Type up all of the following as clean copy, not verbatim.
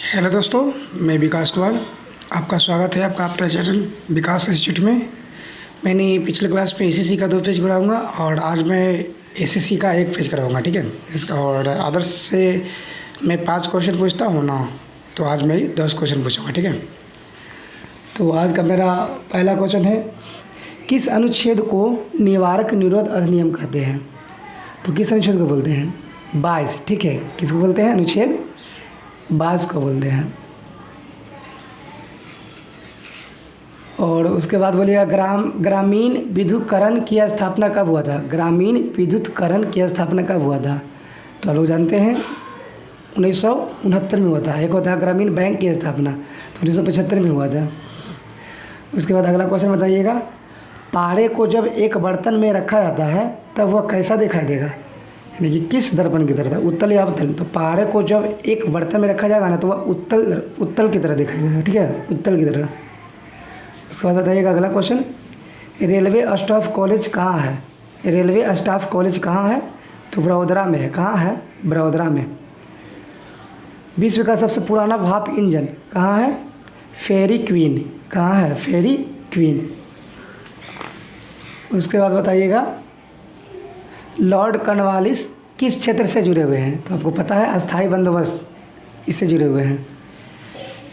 Hello दोस्तों, मैं विकास कुमार। आपका स्वागत है आपका अपना चैनल विकास इंस्टीट्यूट में। मैंने पिछले क्लास पे एसएससी का 2 पेज कराऊंगा और आज मैं एसएससी का 1 पेज कराऊंगा, ठीक है। इसका और आदर्श से मैं 5 क्वेश्चन पूछता हूँ ना, तो आज मैं 10 क्वेश्चन पूछूंगा, ठीक है। तो आज का मेरा पहला क्वेश्चन है, किस अनुच्छेद को निवारक निरोध अधिनियम कहते हैं? तो किस अनुच्छेद को बोलते हैं? 22, ठीक है। किसको बोलते हैं? अनुच्छेद 22 को बोलते हैं। और उसके बाद बोलिएगा, ग्रामीण विद्युतीकरण की स्थापना कब हुआ था? ग्रामीण विद्युतीकरण की स्थापना कब हुआ था? तो लोग जानते हैं 1969 में हुआ था। एक होता है ग्रामीण बैंक की स्थापना, तो 1975 में हुआ था। उसके बाद अगला क्वेश्चन बताइएगा, पारे को जब एक बर्तन में रखा जाता है तब वह कैसा दिखाई देगा? यानी कि किस दर्पण की तरह, उत्तल या अवतल? तो पारे को जब एक बर्तन में रखा जाएगा ना, तो वह उत्तल की तरह दिखाई देगा, ठीक है, उत्तल की तरह। उसके बाद बताइएगा अगला क्वेश्चन, रेलवे स्टाफ कॉलेज कहाँ है? रेलवे स्टाफ कॉलेज कहाँ है? तो बड़ोदरा में है। कहाँ है? बड़ोदरा में। विश्व का सबसे पुराना भाप इंजन कहाँ है? फेरी क्वीन। कहाँ है? फेरी क्वीन। उसके बाद बताइएगा, लॉर्ड कॉर्नवालिस किस क्षेत्र से जुड़े हुए हैं? तो आपको पता है, अस्थाई बंदोबस्त, इससे जुड़े हुए हैं।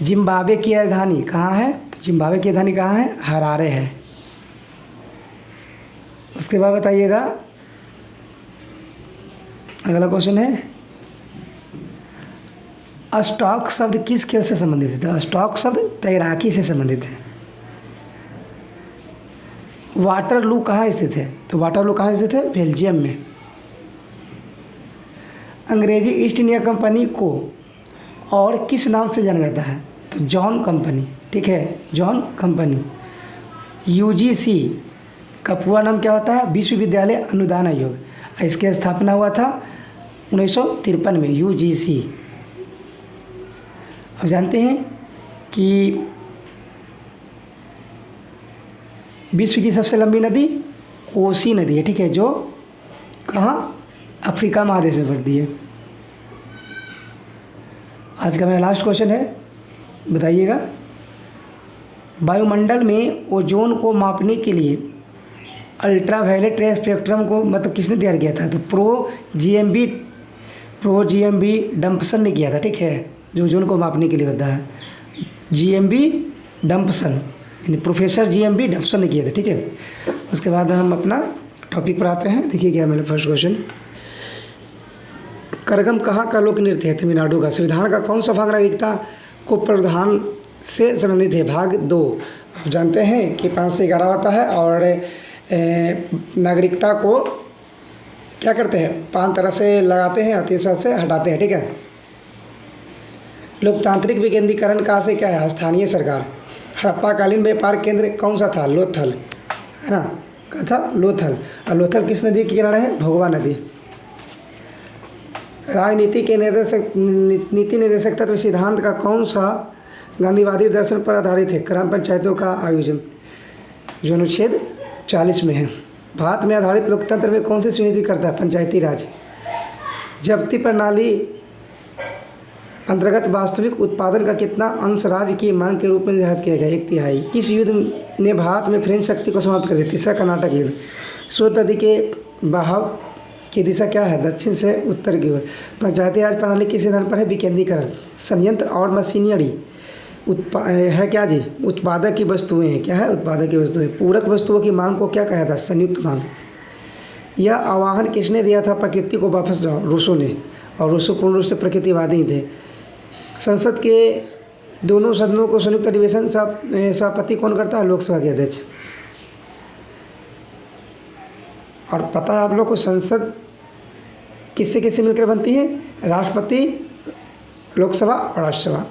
जिम्बाब्वे की राजधानी कहाँ है? तो जिम्बाब्वे की राजधानी कहाँ है? हरारे है। उसके बाद बताइएगा अगला क्वेश्चन है, स्टॉक शब्द किस खेल से संबंधित है? स्टॉक शब्द तैराकी से संबंधित है। वाटरलू कहाँ स्थित है? तो वाटरलू कहाँ स्थित है? बेल्जियम में। अंग्रेजी ईस्ट इंडिया कंपनी को और किस नाम से जाना जाता है? तो जॉन कंपनी, ठीक है, जॉन कंपनी। यूजीसी का पूरा नाम क्या होता है? विश्वविद्यालय अनुदान आयोग। इसकी स्थापना हुआ था 1953 में, यूजीसी। अब जानते हैं कि विश्व की सबसे लंबी नदी कोसी नदी है, ठीक है, जो कहाँ? अफ्रीका महादेश में पड़ती है। आज का मेरा लास्ट क्वेश्चन है, बताइएगा, वायुमंडल में ओजोन को मापने के लिए अल्ट्रावायलेट रे स्पेक्ट्रम को मतलब किसने तैयार किया था? तो प्रो जीएमबी डम्पसन ने किया था, ठीक है, जो ओजोन को मापने के लिए होता है। जीएमबी डम्पसन, यानी प्रोफेसर जीएमबी डम्पसन ने किया था, ठीक है। उसके बाद हम अपना टॉपिक पर आते हैं। देखिए क्या मेरा फर्स्ट क्वेश्चन, करगम कहाँ का लोक नृत्य है? तमिलनाडु का। संविधान का कौन सा भाग नागरिकता को प्रावधान से संबंधित है? भाग 2। आप जानते हैं कि 5 से 11 होता है और नागरिकता को क्या करते हैं? 5 तरह से लगाते हैं और 3 से हटाते हैं, ठीक है। लोकतांत्रिक विकेंद्रीकरण का से क्या है? स्थानीय सरकार। हड़प्पाकालीन व्यापार केंद्र कौन सा था? लोथल, है ना, क्या था? लोथल। और लोथल किस नदी के किनारे है? भोगवा नदी। राजनीति के नीति निर्देशक तत्व सिद्धांत का कौन सा गांधीवादी दर्शन पर आधारित है? ग्राम पंचायतों का आयोजन, जो अनुच्छेद 40 में है। भारत में आधारित लोकतंत्र में कौन सी सुनिश्चित करता है? पंचायती राज। जब्ती प्रणाली अंतर्गत वास्तविक उत्पादन का कितना अंश राज्य की मांग के रूप में निर्धारित किया गया? 1/3। किस युद्ध ने भारत में फ्रेंच शक्ति को समाप्त कर दिया? तीसरा कर्नाटक युद्ध। स्रोत नदी के बहाव की दिशा क्या है? दक्षिण से उत्तर की ओर। पंचायती राज प्रणाली किस सिद्धांत पर है? विकेंद्रीकरण। संयंत्र और मशीनरी है क्या जी? उत्पादक की वस्तुएं हैं। क्या है? उत्पादक की वस्तुएं। पूरक वस्तुओं की मांग को क्या कहा था? संयुक्त मांग। यह आह्वान किसने दिया था? प्रकृति को वापस जाओ, रूसो ने। और रूसो पूर्ण रूप से प्रकृतिवादी थे। संसद के दोनों सदनों को संयुक्त अधिवेशन सभापति कौन करता है? लोकसभा के अध्यक्ष। और पता है आप लोग को संसद किससे किससे मिलकर बनती है? राष्ट्रपति, लोकसभा और राज्यसभा।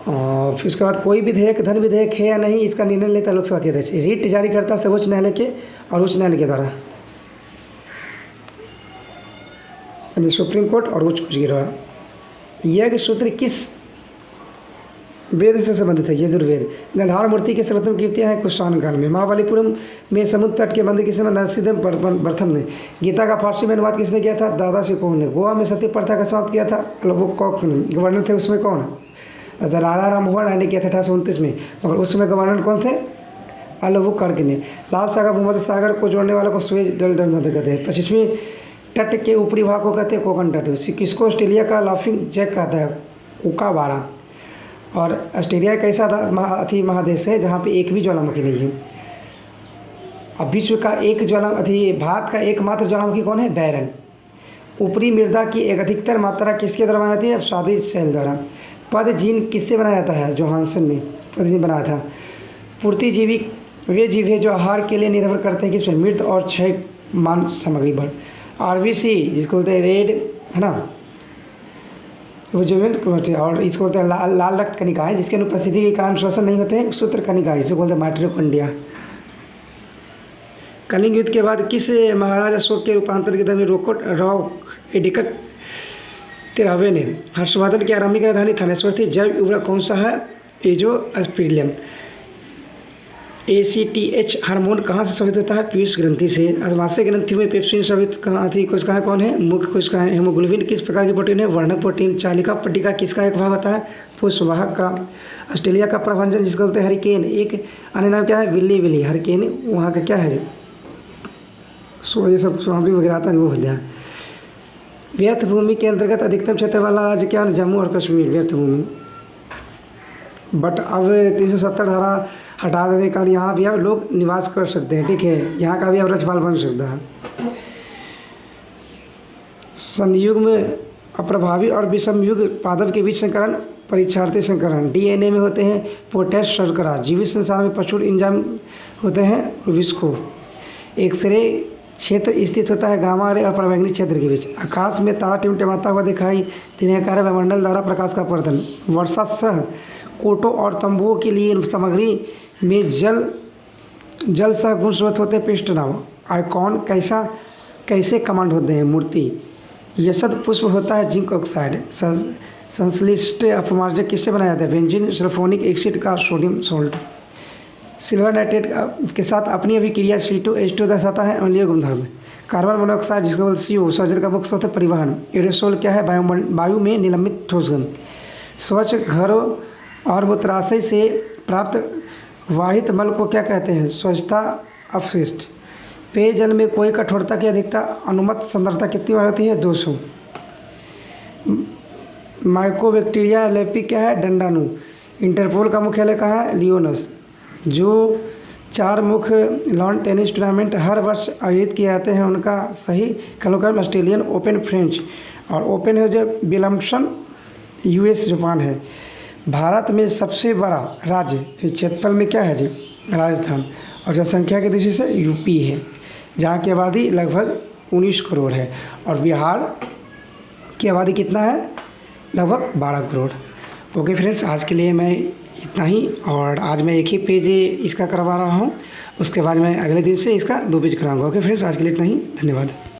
और फिर उसके बाद कोई विधेयक धन विधेयक है या नहीं, इसका निर्णय लेता है लोकसभा के अध्यक्ष। रिट जारी करता है सर्वोच्च न्यायालय के और उच्च न्यायालय के द्वारा, यानी सुप्रीम कोर्ट और उच्च कोर्ट के द्वारा। यज्ञ सूत्र किस वेद से संबंधित है यजुर्वेद। गंधर्व मूर्ति की सर्वोत्तम कीर्तियाँ हैं कुशाण काल में। महाबलीपुरम में समुद्र तट के मंदिर किसने बनाया? नरसिंह प्रथम ने। गीता का फारसी में अनुवाद किसने किया था? दादा सिकोह ने। गोवा में सती प्रथा का समाप्त किया था? अल्बुकर्क ने। गवर्नर थे उसमें कौन? राजा राममोहन राय ने किया था 1829 में, मगर उस समय गवर्नर कौन थे? अल्बुकर्क ने। लाल सागर भूमध्य सागर को जोड़ने वालों को सुएज जलबंध कहते हैं। 25वीं तट के ऊपरी भाग को कहते हैं कोकन तट। किसको ऑस्ट्रेलिया का लाफिंग जैक कहता है? कूकाबाड़ा। और ऑस्ट्रेलिया एक ऐसा महादेश है जहाँ पे एक भी ज्वालामुखी नहीं है। अब विश्व का भारत का एकमात्र ज्वालामुखी कौन है? बैरन। ऊपरी मृदा की एक अधिकतर मात्रा किसके द्वारा बनाई जाती है? स्वादी सेल द्वारा। पद जीन किससे बनाया जाता है? जोहानसन ने पद जीन बनाया था। पूर्तिजीवी वे जीव है जो आहार के लिए निर्भर करते हैं किसमें? मृत और क्षय मान सामग्री पर। RBC जिसको बोलते हैं रेड, है ना, वो जो और इसको बोलते हैं लाल रक्त कणिकाएं, जिसके अनुपस्थिति के कारण श्वसन नहीं होते हैं, सूत्र कणिकाएं, जिसे बोलते हैं माइटोकॉन्ड्रिया। कलिंग युद्ध के बाद किस महाराज अशोक के रूपांतर के दौरान रॉक एडिकट 13वें ने हर्षवर्धन की आरंभिक राजधानी थानेश्वर थी? जैव उर्वरक कौन सा है? एजोस्पिरिलियम। ACTH हार्मोन कहाँ से स्रावित होता है? पीयूष ग्रंथि से। आमाशय ग्रंथि में पेप्सिन स्रावित कहाँ थी? कोशिकाएं कौन है? मुख्य कोशिकाएं। हेमोग्लोबिन किस प्रकार की प्रोटीन है? वर्णक प्रोटीन। चालिका पट्टिका किसका एक भाग होता है? पुष्पवाहक का। ऑस्ट्रेलिया का प्रभंजन जिसको बोलते हैं हरिकेन, एक अन्य नाम क्या है? विल्ली। हरिकेन वहाँ का क्या है? ये सब स्वामी वगैरह आता है वो होता है। व्यर्थ भूमि के अंतर्गत अधिकतम क्षेत्र वाला राज्य क्या है? जम्मू और कश्मीर। व्यर्थ भूमि। बट अब 370 धारा हटा देने का यहाँ भी अब लोग निवास कर सकते हैं, ठीक है, यहाँ का भी अब राज्यपाल बन सकता है। संयुग्म अप्रभावी और विषमयुग्म पादप के बीच संकरण परीक्षार्थी संकरण। DNA में होते हैं पोटैश शर्करा। जीवित संसार में प्रचुर एंजाइम होते हैं विस्को। एक्सरे क्षेत्र स्थित होता है गामा रे और पराबैंगनी क्षेत्र के बीच। आकाश में तारा टिमटिमाता हुआ दिखाई देने का वायुमंडल द्वारा प्रकाश का अपवर्तन। वर्षा सह कोटों और तंबुओं के लिए सामग्री में जल सह गुण स्रोत होते हैं पृष्ठ नाम। आइकॉन कैसे कमांड होते हैं? मूर्ति। यशद पुष्प होता है जिंक ऑक्साइड। संश्लिष्ट अपमार्जक किससे बनाया जाता है? बेंजीन सल्फोनिक एसिड का सोडियम सोल्ट। सिल्वर नाइट्रेट के साथ अपनी अभिक्रिया C2H2 दर्शाता है अम्लीय गुणधर्म। कार्बन मोनोऑक्साइड जिसको बोलते CO उत्सर्जन का मुख्य स्रोत है परिवहन। एरोसोल क्या है? वायु में निलंबित ठोस गंध। स्वच्छ घरों और मूत्राशय से प्राप्त वाहित मल को क्या कहते हैं? स्वच्छता अपशिष्ट। पेयजल में कोई कठोरता की अधिकता अनुमत सांद्रता कितनी बार होती है? 200। माइकोबैक्टीरिया लेपी क्या है? डंडाणु। इंटरपोल का मुख्यालय कहाँ है? लियोनस। जो 4 मुख्य लॉन टेनिस टूर्नामेंट हर वर्ष आयोजित किए जाते हैं उनका सही क्रम ऑस्ट्रेलियन ओपन, फ्रेंच और ओपन है जो विलियम्सन US जापान है। भारत में सबसे बड़ा राज्य क्षेत्रफल में क्या है जी? राजस्थान। और जनसंख्या की दृष्टि से UP है, जहाँ की आबादी लगभग 19 करोड़ है। और बिहार की आबादी कितना है? लगभग 12 करोड़। ओके फ्रेंड्स, आज के लिए मैं इतना ही। और आज मैं एक ही पेज इसका करवा रहा हूँ, उसके बाद मैं अगले दिन से इसका 2 पेज कराऊंगा। ओके फ्रेंड्स, आज के लिए इतना ही। धन्यवाद।